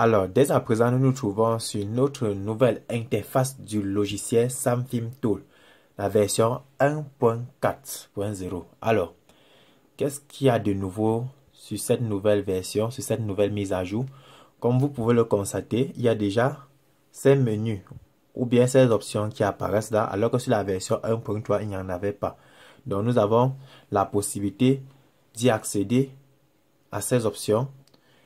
Alors, dès à présent, nous nous trouvons sur notre nouvelle interface du logiciel SamFilm Tool, la version 1.4.0. Alors, qu'est-ce qu'il y a de nouveau sur cette nouvelle version, sur cette nouvelle mise à jour? Comme vous pouvez le constater, il y a déjà ces menus ou bien ces options qui apparaissent là, alors que sur la version 1.3, il n'y en avait pas. Donc, nous avons la possibilité d'y accéder à ces options.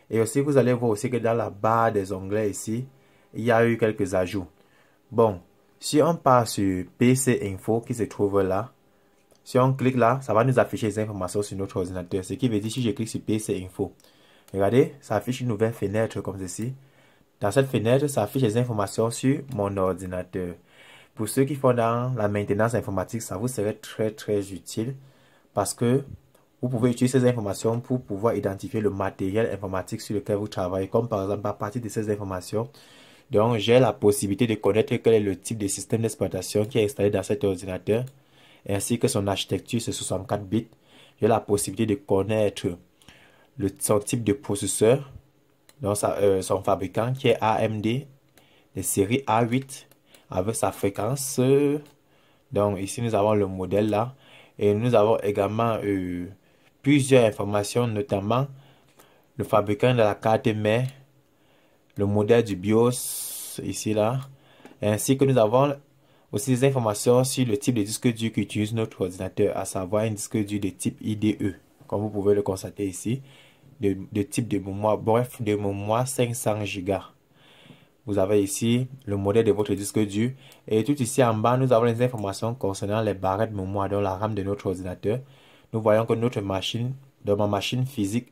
Et aussi, vous allez voir aussi que dans la barre des onglets ici, il y a eu quelques ajouts. Bon, si on part sur PC Info qui se trouve là, si on clique là, ça va nous afficher les informations sur notre ordinateur. Ce qui veut dire si je clique sur PC Info, regardez, ça affiche une nouvelle fenêtre comme ceci. Dans cette fenêtre, ça affiche les informations sur mon ordinateur. Pour ceux qui font dans la maintenance informatique, ça vous serait très utile parce que vous pouvez utiliser ces informations pour pouvoir identifier le matériel informatique sur lequel vous travaillez. Comme par exemple, à partir de ces informations, donc j'ai la possibilité de connaître quel est le type de système d'exploitation qui est installé dans cet ordinateur, ainsi que son architecture, c'est 64 bits. J'ai la possibilité de connaître son type de processeur, donc son fabricant qui est AMD, de série A8, avec sa fréquence. Donc ici, nous avons le modèle là. Et nous avons également plusieurs informations, notamment le fabricant de la carte mère, le modèle du BIOS, ici là, ainsi que nous avons aussi des informations sur le type de disque dur qu'utilise notre ordinateur, à savoir un disque dur de type IDE, comme vous pouvez le constater ici, de type de mémoire, bref, de mémoire 500 Go. Vous avez ici le modèle de votre disque dur. Et tout ici en bas, nous avons les informations concernant les barrettes de mémoire dans la RAM de notre ordinateur. Nous voyons que notre machine, dans ma machine physique,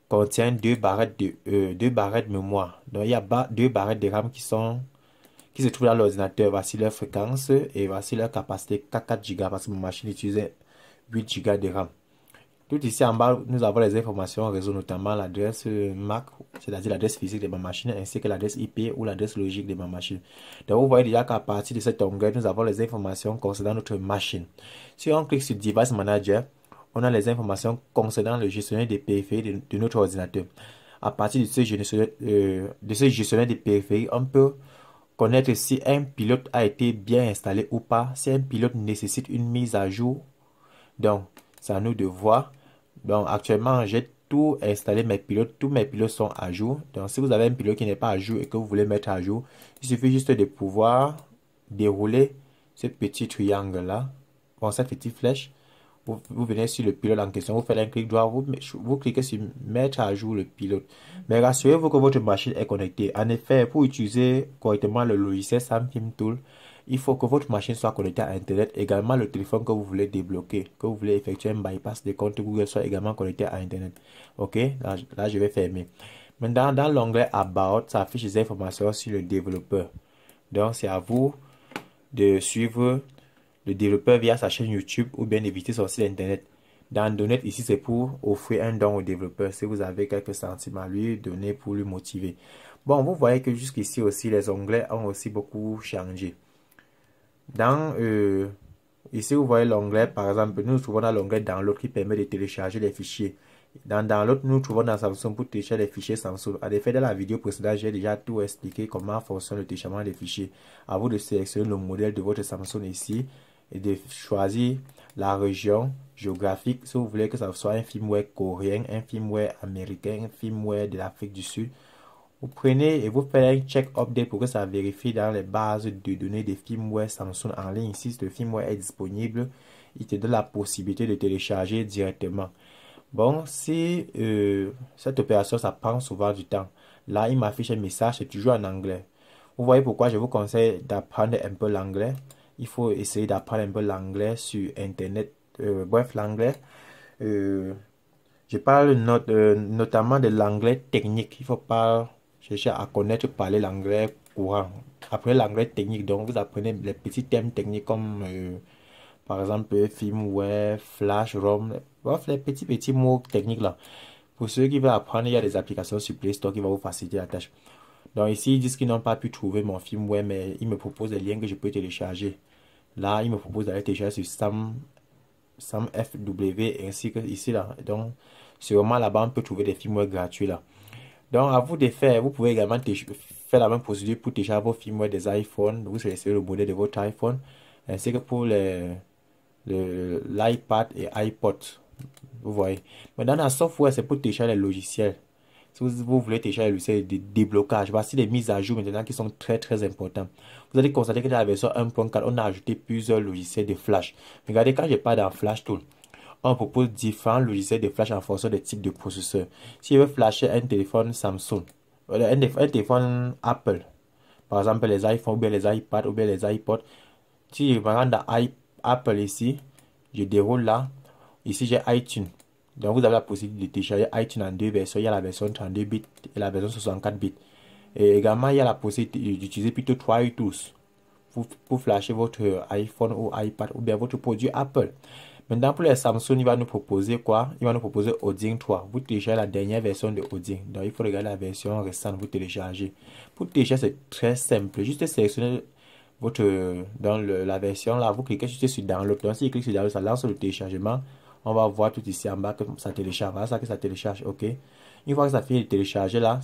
contient deux barrettes de mémoire. Donc il y a deux barrettes de RAM qui se trouvent dans l'ordinateur. Voici leur fréquence et voici leur capacité 4 Go parce que ma machine utilisait 8 Go de RAM. Tout ici en bas, nous avons les informations réseau, notamment l'adresse MAC, c'est-à-dire l'adresse physique de ma machine, ainsi que l'adresse IP ou l'adresse logique de ma machine. Donc, vous voyez déjà qu'à partir de cet onglet, nous avons les informations concernant notre machine. Si on clique sur Device Manager, on a les informations concernant le gestionnaire des périphéries de notre ordinateur. À partir de ce gestionnaire des périphéries, on peut connaître si un pilote a été bien installé ou pas, si un pilote nécessite une mise à jour. Donc, c'est à nous de voir. Donc, actuellement, j'ai tout installé, mes pilotes. Tous mes pilotes sont à jour. Donc, si vous avez un pilote qui n'est pas à jour et que vous voulez mettre à jour, il suffit juste de pouvoir dérouler ce petit triangle-là. Bon, cette petite flèche. Vous venez sur le pilote en question, vous faites un clic droit, vous cliquez sur mettre à jour le pilote. Mais rassurez-vous que votre machine est connectée. En effet, pour utiliser correctement le logiciel SamFilm Tool, il faut que votre machine soit connectée à Internet. Également, le téléphone que vous voulez débloquer, que vous voulez effectuer un bypass de compte Google, soit également connecté à Internet. Ok, là je vais fermer. Maintenant, dans l'onglet About, ça affiche les informations sur le développeur. Donc, c'est à vous de suivre le développeur via sa chaîne YouTube ou bien d'éviter son site internet. Dans Donate, ici, c'est pour offrir un don au développeur. Si vous avez quelques centimes à lui donner pour lui motiver. Bon, vous voyez que jusqu'ici aussi, les onglets ont aussi beaucoup changé. Dans ici, vous voyez l'onglet, par exemple, nous nous trouvons dans l'onglet Download qui permet de télécharger les fichiers. Dans Download, nous nous trouvons dans Samsung pour télécharger les fichiers Samsung. En effet, dans la vidéo précédente, j'ai déjà tout expliqué comment fonctionne le téléchargement des fichiers. À vous de sélectionner le modèle de votre Samsung ici et de choisir la région géographique. Si vous voulez que ça soit un firmware coréen, un firmware américain, un firmware de l'Afrique du Sud, vous prenez et vous faites un check update pour que ça vérifie dans les bases de données des firmware Samsung en ligne. Si le firmware est disponible, il te donne la possibilité de télécharger directement. Bon, si cette opération, ça prend souvent du temps. Là, il m'affiche un message, c'est toujours en anglais. Vous voyez pourquoi je vous conseille d'apprendre un peu l'anglais. Il faut essayer d'apprendre un peu l'anglais sur Internet. Bref, l'anglais. Je parle notamment de l'anglais technique. Il ne faut pas chercher à connaître, parler l'anglais courant. Après l'anglais technique, donc vous apprenez les petits thèmes techniques comme par exemple firmware, flash, ROM. Bref, les petits mots techniques là. Pour ceux qui veulent apprendre, il y a des applications sur Play Store qui vont vous faciliter la tâche. Donc ici, ils disent qu'ils n'ont pas pu trouver mon firmware, mais ils me proposent des liens que je peux télécharger. Là, ils me proposent d'aller télécharger sur SamFW ainsi que ici là. Donc, sûrement là-bas, on peut trouver des firmware gratuits là. Donc, à vous de faire, vous pouvez également faire la même procédure pour télécharger vos firmware des iPhones. Vous sélectionnez le modèle de votre iPhone, ainsi que pour l'iPad et iPod. Vous voyez. Maintenant, dans la software, c'est pour télécharger les logiciels. Si vous voulez télécharger le logiciel de déblocage, voici les mises à jour maintenant qui sont très très importantes. Vous allez constater que dans la version 1.4, on a ajouté plusieurs logiciels de flash. Regardez, quand je pars dans Flash Tool, on propose différents logiciels de flash en fonction des types de processeurs. Si je veux flasher un téléphone Samsung, un téléphone Apple, par exemple les iPhones ou bien les iPads ou bien les iPods, si je me rends dans Apple ici, je déroule là, ici j'ai iTunes. Donc vous avez la possibilité de télécharger iTunes en deux versions. Il y a la version 32 bits et la version 64 bits. Et également, il y a la possibilité d'utiliser plutôt Tools pour flasher votre iPhone ou iPad ou bien votre produit Apple. Maintenant, pour les Samsung, il va nous proposer quoi? Il va nous proposer Odin 3. Vous téléchargez la dernière version de Odin. Donc, il faut regarder la version récente, vous téléchargez. Pour télécharger, c'est très simple. Juste sélectionner votre, dans la version là, vous cliquez juste sur Download. Donc, si vous cliquez sur Download, ça lance le téléchargement. On va voir tout ici en bas que ça télécharge. Voilà ça que ça télécharge. OK. Une fois que ça finit de télécharger là,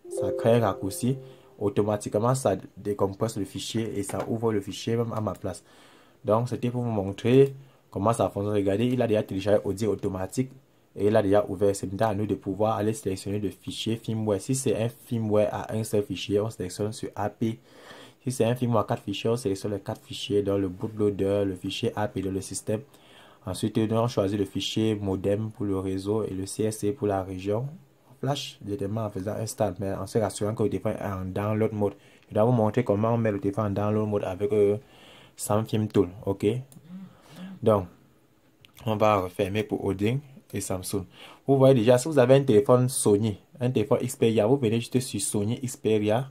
ça crée un raccourci. Automatiquement, ça décompresse le fichier et ça ouvre le fichier même à ma place. Donc, c'était pour vous montrer comment ça fonctionne. Regardez, il a déjà téléchargé Audio automatique et il a déjà ouvert. C'est maintenant à nous de pouvoir aller sélectionner le fichier firmware. Si c'est un firmware à un seul fichier, on sélectionne sur AP. Si c'est un firmware à 4 fichiers, on sélectionne les 4 fichiers dans le bootloader, le fichier AP dans le système. Ensuite, on choisit le fichier modem pour le réseau et le CSC pour la région. Flash directement en faisant un start, mais en se rassurant que le téléphone est en download mode. Je dois vous montrer comment on met le téléphone en download mode avec Samfilm Tool. OK. Donc, on va refermer pour Odin et Samsung. Vous voyez déjà, si vous avez un téléphone Sony, un téléphone Xperia, vous venez juste sur Sony Xperia.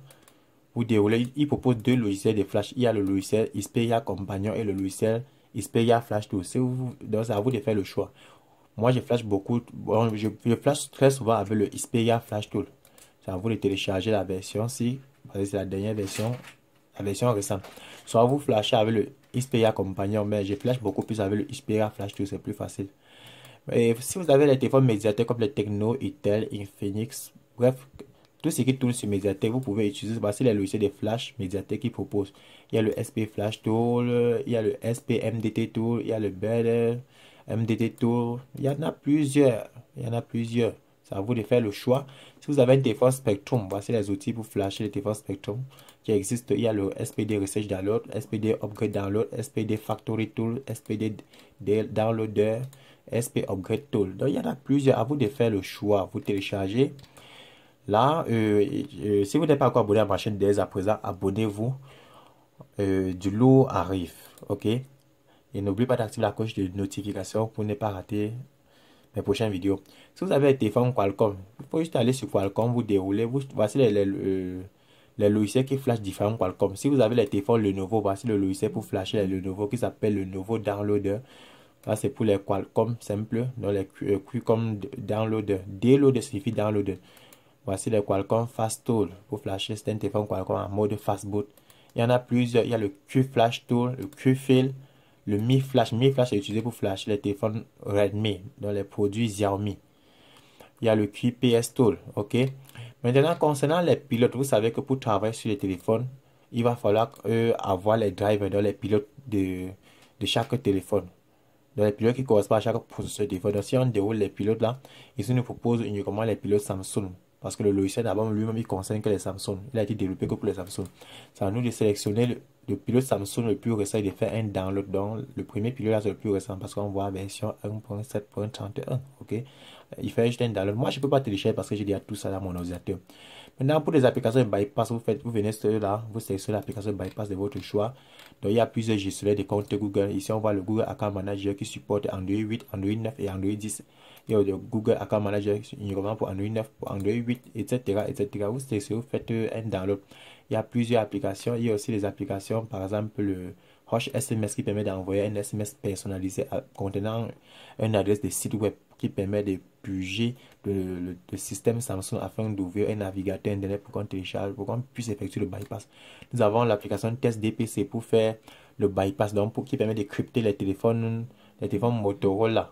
Vous déroulez, il propose deux logiciels de flash. Il y a le logiciel Xperia Companion et le logiciel Xperia Flash Tool. Donc, c'est à vous de faire le choix. Moi, je flash beaucoup. Bon, je flash très souvent avec le Xperia Flash Tool. C'est à vous de télécharger la version si c'est la dernière version, la version récente. Soit vous flashez avec le Xperia Companion, mais je flash beaucoup plus avec le Xperia Flash Tool, c'est plus facile. Et si vous avez les téléphones Mediatek comme les Tecno, Itel, Infinix, bref, tout ce qui tourne sur Mediatek, vous pouvez utiliser. Voici les logiciels de flash Mediatek qui proposent. Il y a le SP Flash Tool, il y a le SP MDT Tool, il y a le BED MDT Tool. Il y en a plusieurs. Il y en a plusieurs. C'est à vous de faire le choix. Si vous avez un téléphone Spectrum, voici les outils pour flasher les téléphones Spectrum qui existent. Il y a le SPD Research Download, SPD Upgrade Download, SPD Factory Tool, SPD Downloader, SP Upgrade Tool. Donc, il y en a plusieurs. À vous de faire le choix. Vous téléchargez. Là, si vous n'êtes pas encore abonné à ma chaîne dès à présent, abonnez-vous. Du lourd arrive. OK? Et n'oubliez pas d'activer la cloche de notification pour ne pas rater mes prochaines vidéos. Si vous avez un téléphone Qualcomm, il faut juste aller sur Qualcomm, vous déroulez. Voici les logiciels qui flashent différents Qualcomm. Si vous avez les téléphones Lenovo, voici le logiciel pour flasher les Lenovo qui s'appelle le Lenovo Downloader. Ça, c'est pour les Qualcomm simples. Donc, les Qualcomm Downloader. Downloader signifie downloader. Voici les Qualcomm Fast Tool pour flasher. C'est un téléphone Qualcomm en mode Fast Boot. Il y en a plusieurs. Il y a le Q-Flash Tool, le Q-Fill, le Mi Flash. Mi Flash est utilisé pour flasher les téléphones Redmi, dans les produits Xiaomi. Il y a le QPS Tool. OK. Maintenant, concernant les pilotes, vous savez que pour travailler sur les téléphones, il va falloir avoir les drivers dans les pilotes de chaque téléphone. Dans les pilotes qui correspondent à chaque processeur de téléphone. Donc, si on déroule les pilotes là, ici nous propose uniquement les pilotes Samsung. Parce que le logiciel d'abord lui-même il concerne que les Samsung. Il a été développé que pour les Samsung. C'est à nous de sélectionner le pilote Samsung le plus récent et de faire un download. Donc le premier pilote là c'est le plus récent parce qu'on voit version 1.7.31. OK. Il fait juste un download. Moi je ne peux pas télécharger parce que j'ai déjà tout ça dans mon ordinateur. Maintenant pour les applications de bypass, vous venez là, vous sélectionnez l'application de bypass de votre choix. Donc il y a plusieurs gestionnaires de comptes Google. Ici on voit le Google Account Manager qui supporte Android 8, Android 9 et Android 10. Il y a le Google Account Manager uniquement pour Android 9, pour Android 8, etc. etc. Vous sélectionnez, vous faites un download. Il y a plusieurs applications. Il y a aussi des applications, par exemple le Hush SMS qui permet d'envoyer un SMS personnalisé contenant une adresse de site web qui permet de purger le système Samsung afin d'ouvrir un navigateur internet pour qu'on télécharge, pour qu'on puisse effectuer le bypass. Nous avons l'application Test DPC pour faire le bypass, donc qui permet de crypter les téléphones Motorola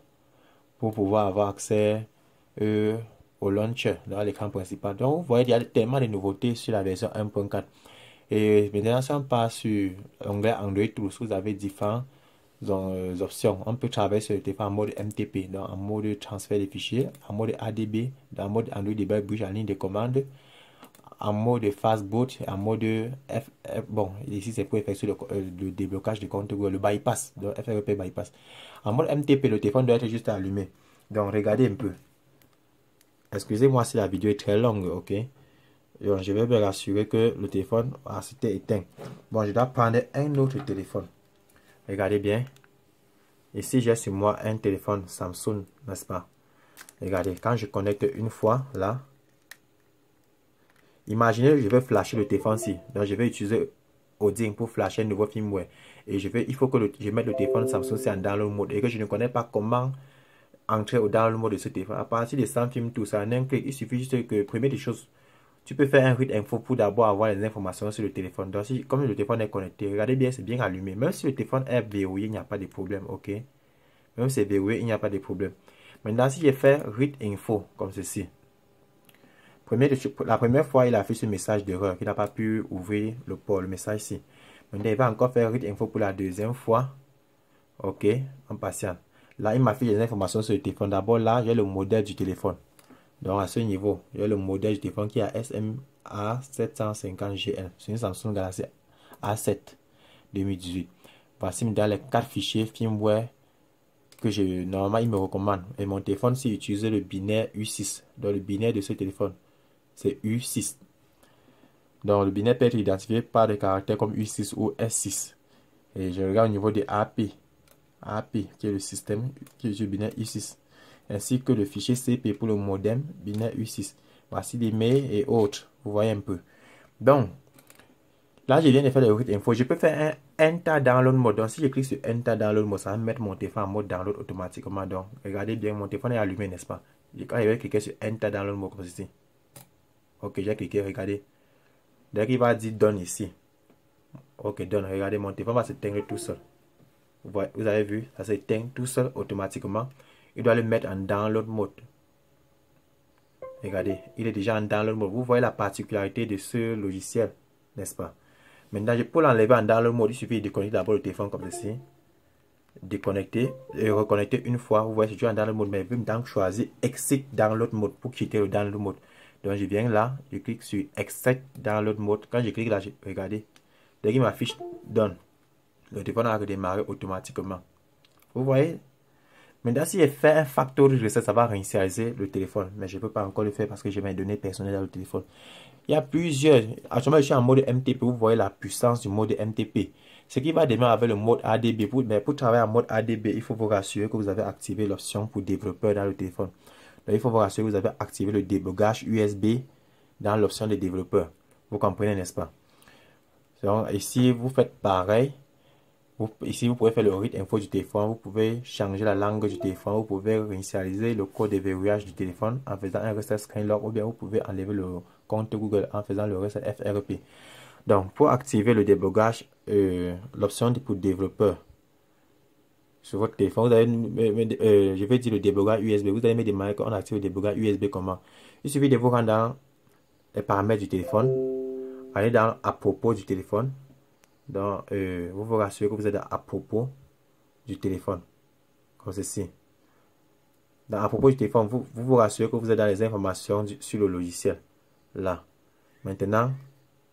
pour pouvoir avoir accès au launcher, dans l'écran principal. Donc, vous voyez, il y a tellement de nouveautés sur la version 1.4. Et maintenant, si on passe sur l'onglet Android Tools, vous avez différentes options. On peut travailler sur le téléphone en mode MTP, donc en mode transfert des fichiers, en mode ADB, dans le mode Android Debug Bridge en ligne de commande, en mode Fastboot, en mode bon, ici c'est pour effectuer le déblocage de compte Google, le bypass, donc FRP bypass. En mode MTP, le téléphone doit être juste allumé. Donc, regardez un peu. Excusez-moi si la vidéo est très longue, ok? Donc, je vais me rassurer que le téléphone c'était éteint. Bon, je dois prendre un autre téléphone. Regardez bien. Ici, j'ai sur moi un téléphone Samsung, n'est-ce pas? Regardez, quand je connecte une fois, là, imaginez, je vais flasher le téléphone-ci. Donc, je vais utiliser Odin pour flasher un nouveau firmware. Et il faut que je mette le téléphone Samsung en download mode. Et que je ne connais pas comment entrer au download mode de ce téléphone. À partir de 100 films, tout ça, en un clic, il suffit juste que, première des choses, tu peux faire un read info pour d'abord avoir les informations sur le téléphone. Donc, comme le téléphone est connecté, regardez bien, c'est bien allumé. Même si le téléphone est verrouillé, il n'y a pas de problème, ok? Même si c'est verrouillé, il n'y a pas de problème. Maintenant, si je fais read info, comme ceci, la première fois, il a fait ce message d'erreur, qu'il n'a pas pu ouvrir le message ici. Maintenant, il va encore faire read info pour la deuxième fois. Ok, en patient. Là, il m'a fait les informations sur le téléphone. D'abord, là, j'ai le modèle du téléphone. Donc, à ce niveau, j'ai le modèle du téléphone qui est SMA750GL. C'est une Samsung Galaxy A7 2018. Voici dans les 4 fichiers firmware que normalement, il me recommande. Et mon téléphone, c'est utiliser le binaire U6. Donc, le binaire de ce téléphone, c'est U6. Donc, le binaire peut être identifié par des caractères comme U6 ou S6. Et je regarde au niveau des AP, qui est le système, qui est le binaire U6. Ainsi que le fichier CP pour le modem binaire U6. Voici les mails et autres. Vous voyez un peu. Donc, là, je viens de faire le read info. Je peux faire un Enter Download Mode. Donc, si je clique sur Enter Download Mode, ça va mettre mon téléphone en mode download automatiquement. Donc, regardez bien, mon téléphone est allumé, n'est-ce pas? Quand je vais cliquer sur Enter Download Mode, comme ceci. Ok, j'ai cliqué, regardez. Dès qu'il va dire Done ici. Ok, Done. Regardez, mon téléphone va s'éteindre tout seul. Vous avez vu, ça s'éteint tout seul automatiquement. Il doit le mettre en download mode. Regardez, il est déjà en download mode. Vous voyez la particularité de ce logiciel, n'est-ce pas? Maintenant, pour l'enlever en download mode, il suffit de déconnecter d'abord le téléphone comme ceci. Déconnecter et reconnecter une fois. Vous voyez, je suis en download mode, mais je vais donc choisir Exit download mode pour quitter le download mode. Donc, je viens là, je clique sur Exit download mode. Quand je clique là, regardez, dès qu'il m'affiche Done, le téléphone a redémarré automatiquement. Vous voyez? Maintenant, si je fais un factory reset, ça va réinitialiser le téléphone. Mais je ne peux pas encore le faire parce que j'ai mes données personnelles dans le téléphone. Il y a plusieurs. Actuellement, je suis en mode MTP. Vous voyez la puissance du mode MTP. Ce qui va démarrer avec le mode ADB. Mais pour travailler en mode ADB, il faut vous rassurer que vous avez activé l'option pour développeur dans le téléphone. Donc, il faut vous rassurer que vous avez activé le débogage USB dans l'option de développeur. Vous comprenez, n'est-ce pas? Donc, ici, vous faites pareil. Ici, vous pouvez faire le read info du téléphone, vous pouvez changer la langue du téléphone, vous pouvez réinitialiser le code de verrouillage du téléphone en faisant un reset screen lock, ou bien vous pouvez enlever le compte Google en faisant le reset FRP. Donc, pour activer le débogage, l'option pour développeur sur votre téléphone, vous avez, je vais dire le débogage USB, vous allez me demander qu'on active le débogage USB comment. Il suffit de vous rendre dans les paramètres du téléphone, aller dans à propos du téléphone. Donc, vous vous rassurez que vous êtes à propos du téléphone. Comme ceci. À propos du téléphone, vous vous rassurez que vous êtes dans les informations sur le logiciel. Là. Maintenant,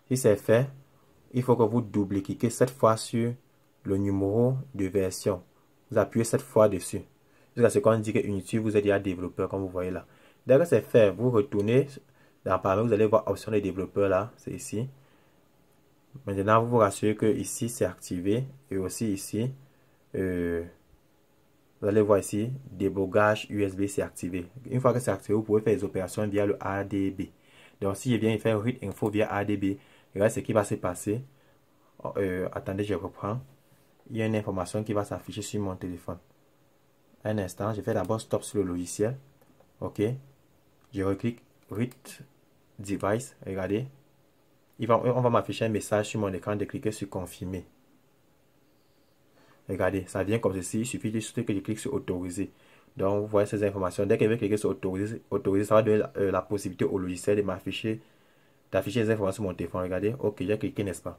si c'est fait, il faut que vous double-cliquez cette fois sur le numéro de version. Vous appuyez cette fois dessus. Jusqu'à ce qu'on dit que Unity, vous êtes déjà développeur, comme vous voyez là. Dès que c'est fait, vous retournez dans paramètres, vous allez voir option des développeurs là. C'est ici. Maintenant, vous vous rassurez que ici c'est activé et aussi ici, vous allez voir ici, débogage USB c'est activé. Une fois que c'est activé, vous pouvez faire les opérations via le ADB. Donc, si je viens faire read info via ADB, regardez ce qui va se passer. Attendez, je reprends. Il y a une information qui va s'afficher sur mon téléphone. Un instant, je fais d'abord stop sur le logiciel. Ok. Je reclique read device. Regardez. On va m'afficher un message sur mon écran de cliquer sur confirmer. Regardez, ça vient comme ceci. Il suffit juste que je clique sur autoriser. Donc, vous voyez ces informations. Dès qu'elle veut cliquer sur autoriser, ça va donner la possibilité au logiciel de d'afficher les informations sur mon téléphone. Regardez, ok, j'ai cliqué, n'est-ce pas?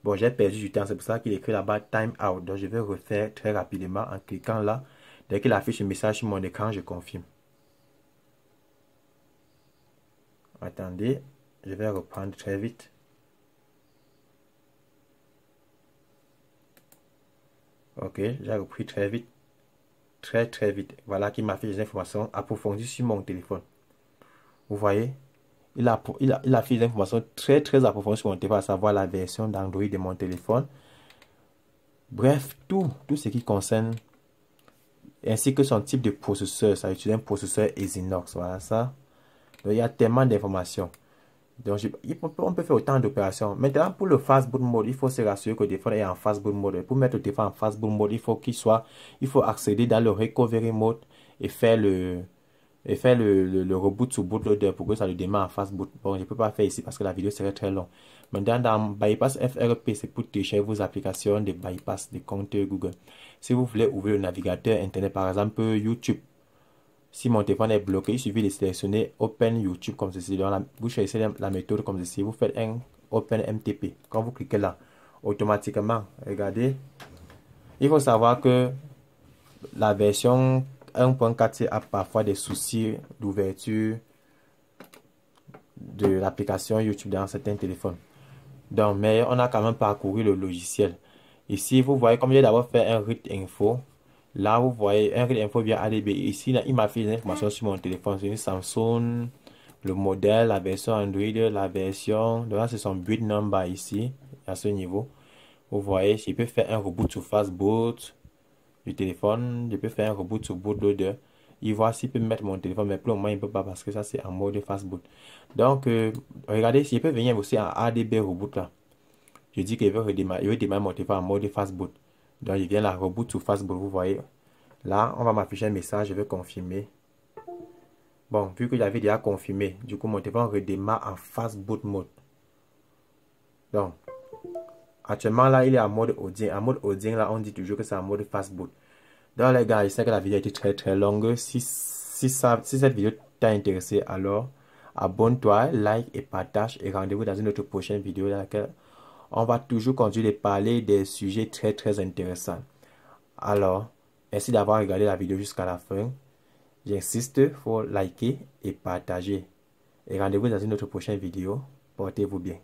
Bon, j'ai perdu du temps, c'est pour ça qu'il écrit là-bas time out. Donc, je vais refaire très rapidement en cliquant là. Dès qu'il affiche un message sur mon écran, je confirme. Attendez, je vais reprendre très vite. Ok, j'ai repris très vite. Très vite. Voilà qui m'affiche les informations approfondies sur mon téléphone. Vous voyez? Il affiche des informations très approfondies sur mon téléphone, à savoir la version d'Android de mon téléphone. Bref, tout ce qui concerne, ainsi que son type de processeur. Ça utilise un processeur Exynos. Voilà ça. Donc, il y a tellement d'informations. Donc, on peut faire autant d'opérations. Maintenant, pour le fastboot mode, il faut se rassurer que le téléphone est en fastboot mode. Pour mettre le téléphone en fastboot mode, il faut accéder dans le recovery mode et faire le reboot sur bootloader pour que ça le démarre en fastboot. Bon, je ne peux pas faire ici parce que la vidéo serait très longue. Maintenant, dans Bypass FRP, c'est pour télécharger vos applications de bypass, de compte Google. Si vous voulez ouvrir le navigateur internet, par exemple YouTube, si mon téléphone est bloqué, il suffit de sélectionner Open YouTube comme ceci. Donc, vous choisissez la méthode comme ceci. Vous faites un Open MTP. Quand vous cliquez là, automatiquement, regardez, il faut savoir que la version 1.4 a parfois des soucis d'ouverture de l'application YouTube dans certains téléphones. Donc, mais on a quand même parcouru le logiciel. Ici, vous voyez, comme j'ai d'abord fait un read info. Là, vous voyez un read info via ADB. Ici, là, il m'a fait des informations sur mon téléphone. C'est une Samsung, le modèle, la version Android, la version. Donc là, c'est son build number ici, à ce niveau. Vous voyez, je peux faire un reboot sur fastboot du téléphone. Je peux faire un reboot sur bootloader. Il voit s'il peut mettre mon téléphone, mais pour le moment, il ne peut pas parce que ça, c'est en mode fastboot. Donc, regardez, s'il peut venir aussi en ADB reboot là. Je dis qu'il veut démarrer mon téléphone en mode fastboot. Donc, il vient la reboot sur fastboot, vous voyez. Là, on va m'afficher un message, je vais confirmer. Bon, vu que j'avais déjà confirmé, du coup, mon téléphone redémarre en fastboot mode. Donc, actuellement, là, il est en mode Odin. En mode Odin, là, on dit toujours que c'est en mode fastboot. Donc, les gars, je sais que la vidéo était très longue. Si cette vidéo t'a intéressé, alors abonne-toi, like et partage. Et rendez-vous dans une autre prochaine vidéo dans laquelle on va toujours continuer de parler des sujets très intéressants. Alors, merci d'avoir regardé la vidéo jusqu'à la fin. J'insiste, il faut liker et partager. Et rendez-vous dans une autre prochaine vidéo. Portez-vous bien.